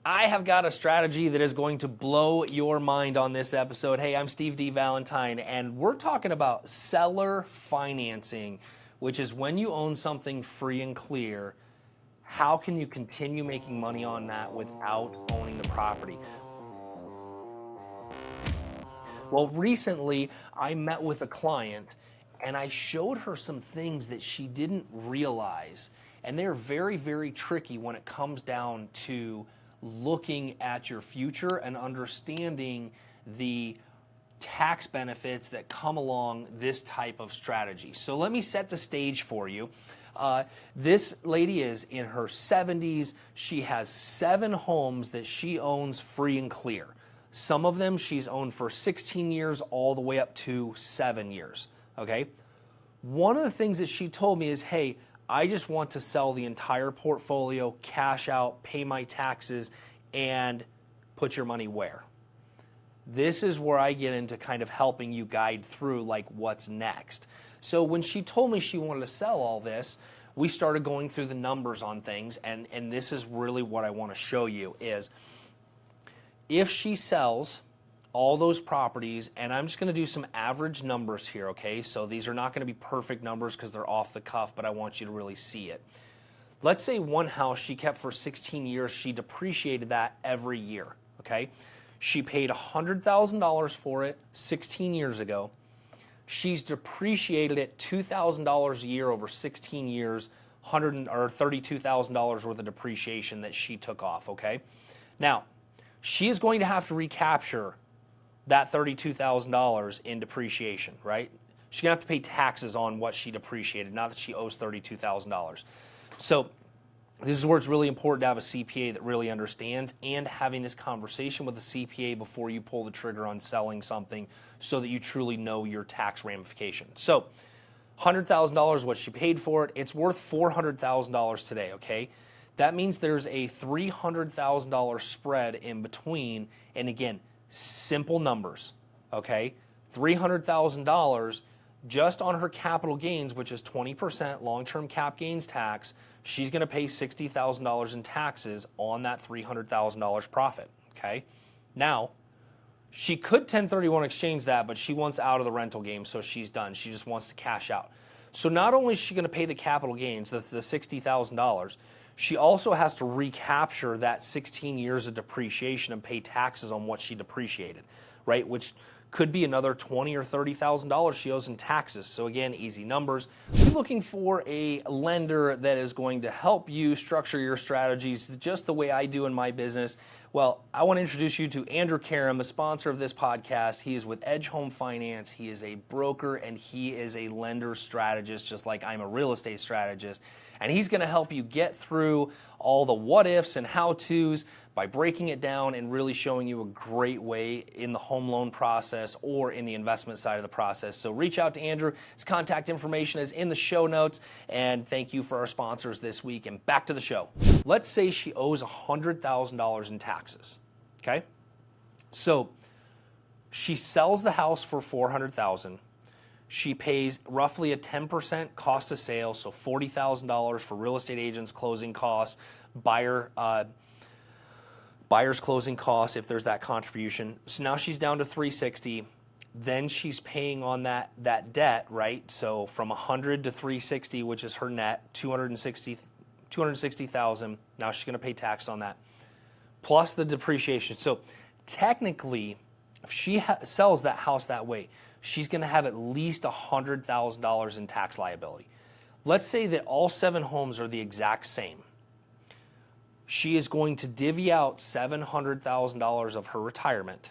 I have got a strategy that is going to blow your mind on this episode. Hey, I'm Steve D. Valentine, and we're talking about seller financing, which is when you own something free and clear, how can you continue making money on that without owning the property? Well, recently I met with a client and I showed her some things that she didn't realize. And they're very, very tricky when it comes down to looking at your future and understanding the tax benefits that come along this type of strategy. So let me set the stage for you. This lady is in her 70s. She has 7 homes that she owns free and clear. Some of them she's owned for 16 years all the way up to 7 years, okay? One of the things that she told me is, hey, I just want to sell the entire portfolio, cash out, pay my taxes, and put your money where? This is where I get into kind of helping you guide through like what's next. So when she told me she wanted to sell all this, we started going through the numbers on things, and this is really what I want to show you is if she sells all those properties, and I'm just going to do some average numbers here, okay? So these are not going to be perfect numbers because they're off the cuff, but I want you to really see it. Let's say one house she kept for 16 years, she depreciated that every year, okay? She paid $100,000 for it 16 years ago. She's depreciated it $2,000 a year over 16 years, $32,000 worth of depreciation that she took off, okay? Now, she is going to have to recapture that $32,000 in depreciation, right? She's going to have to pay taxes on what she depreciated, not that she owes $32,000. So this is where it's really important to have a CPA that really understands, and having this conversation with a CPA before you pull the trigger on selling something so that you truly know your tax ramifications. So $100,000 is what she paid for it. It's worth $400,000 today, okay? That means there's a $300,000 spread in between, and again, simple numbers, okay? $300,000 just on her capital gains, which is 20% long-term cap gains tax. She's going to pay $60,000 in taxes on that $300,000 profit, okay? Now, she could 1031 exchange that, but she wants out of the rental game, so she's done. She just wants to cash out. So not only is she going to pay the capital gains, the $60,000, she also has to recapture that 16 years of depreciation and pay taxes on what she depreciated, right? Which could be another $20,000 or $30,000 she owes in taxes. So again, easy numbers. You're looking for a lender that is going to help you structure your strategies just the way I do in my business. Well, I want to introduce you to Andrew Karam, the sponsor of this podcast. He is with Edge Home Finance. He is a broker and he is a lender strategist, just like I'm a real estate strategist. And he's going to help you get through all the what ifs and how to's by breaking it down and really showing you a great way in the home loan process or in the investment side of the process. So reach out to Andrew. His contact information is in the show notes. And thank you for our sponsors this week. And back to the show. Let's say she owes $100,000 in taxes. Okay? So she sells the house for $400,000. She pays roughly a 10% cost of sale, so $40,000 for real estate agents' closing costs, buyer's closing costs if there's that contribution. So now she's down to $360,000. Then she's paying on that debt, right? So from $100,000 to $360,000, which is her net, $260,000. Now she's going to pay tax on that, plus the depreciation. So technically, if she sells that house that way, she's going to have at least $100,000 in tax liability. Let's say that all 7 homes are the exact same. She is going to divvy out $700,000 of her retirement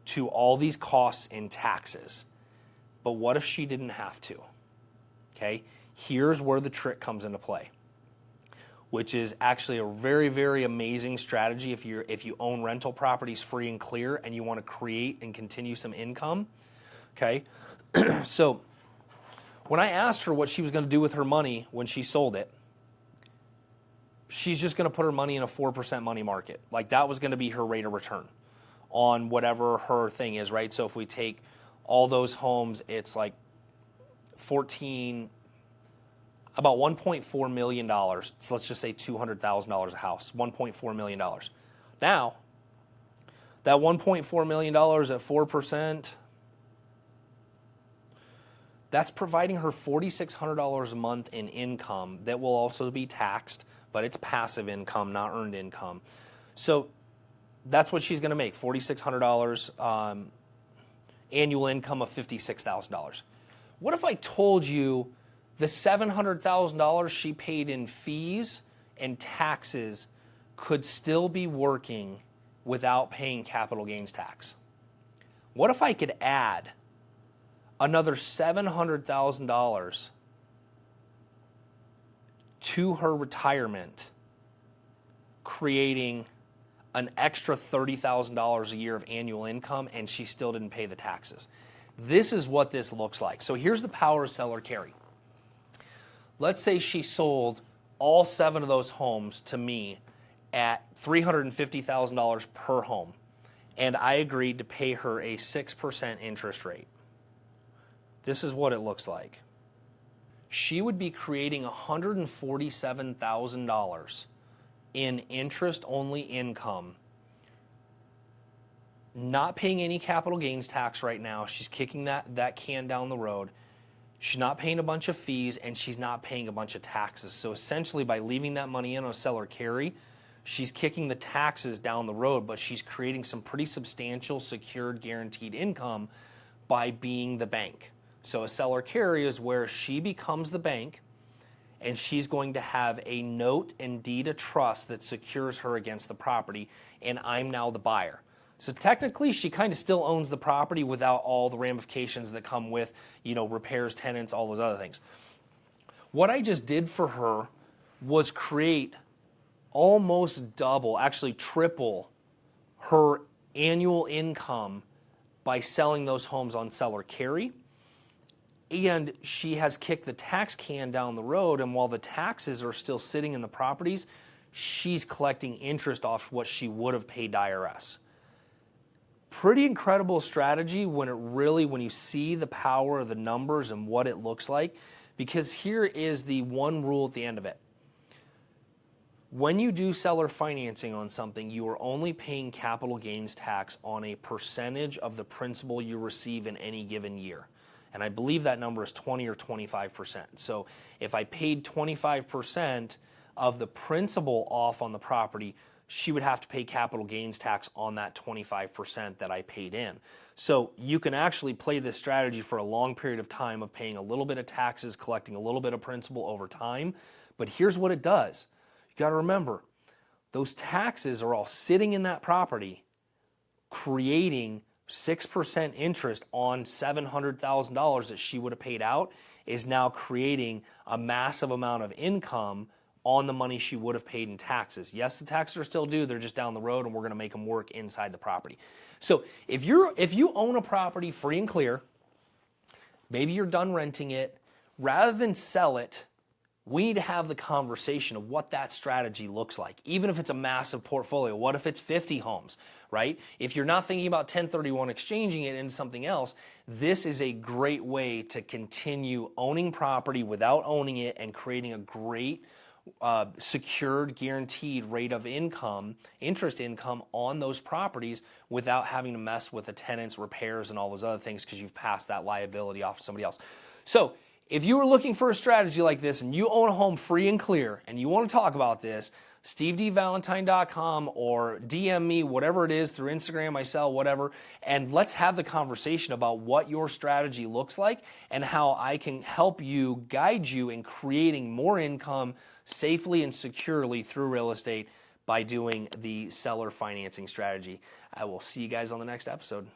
to all these costs in taxes. But what if she didn't have to? Okay, here's where the trick comes into play, which is actually a very, very amazing strategy if you own rental properties free and clear and you want to create and continue some income. Okay, so when I asked her what she was going to do with her money when she sold it, she's just going to put her money in a 4% money market. Like that was going to be her rate of return on whatever her thing is, right? So if we take all those homes, it's like about $1.4 million. So let's just say $200,000 a house, $1.4 million. Now, that $1.4 million at 4%, that's providing her $4,600 a month in income that will also be taxed, but it's passive income, not earned income. So that's what she's going to make, $4,600, annual income of $56,000. What if I told you the $700,000 she paid in fees and taxes could still be working without paying capital gains tax? What if I could add another $700,000 to her retirement, creating an extra $30,000 a year of annual income, and she still didn't pay the taxes? This is what this looks like. So here's the power of seller carry. Let's say she sold all 7 of those homes to me at $350,000 per home, and I agreed to pay her a 6% interest rate. This is what it looks like. She would be creating $147,000 in interest-only income, not paying any capital gains tax right now. She's kicking that can down the road. She's not paying a bunch of fees, and she's not paying a bunch of taxes. So essentially, by leaving that money in on seller carry, she's kicking the taxes down the road, but she's creating some pretty substantial secured guaranteed income by being the bank. So a seller carry is where she becomes the bank, and she's going to have a note and deed of trust that secures her against the property, and I'm now the buyer. So technically, she kind of still owns the property without all the ramifications that come with, repairs, tenants, all those other things. What I just did for her was create almost double, actually triple, her annual income by selling those homes on seller carry. And she has kicked the tax can down the road, and while the taxes are still sitting in the properties, she's collecting interest off what she would have paid IRS. Pretty incredible strategy when you see the power of the numbers and what it looks like, because here is the one rule at the end of it. When you do seller financing on something, you are only paying capital gains tax on a percentage of the principal you receive in any given year. And I believe that number is 20 or 25%. So if I paid 25% of the principal off on the property, she would have to pay capital gains tax on that 25% that I paid in. So you can actually play this strategy for a long period of time of paying a little bit of taxes, collecting a little bit of principal over time. But here's what it does. You got to remember, those taxes are all sitting in that property, creating 6% interest on $700,000 that she would have paid out, is now creating a massive amount of income on the money she would have paid in taxes. Yes, the taxes are still due, they're just down the road, and we're going to make them work inside the property. So if you own a property free and clear, maybe you're done renting it, rather than sell it, we need to have the conversation of what that strategy looks like. Even if it's a massive portfolio, what if it's 50 homes, right? If you're not thinking about 1031 exchanging it into something else, this is a great way to continue owning property without owning it and creating a great secured, guaranteed rate of income, interest income on those properties without having to mess with the tenants, repairs, and all those other things because you've passed that liability off to somebody else. So if you were looking for a strategy like this and you own a home free and clear and you want to talk about this, stevedvalentine.com or DM me, whatever it is, through Instagram, I sell, whatever, and let's have the conversation about what your strategy looks like and how I can help you, guide you in creating more income safely and securely through real estate by doing the seller financing strategy. I will see you guys on the next episode.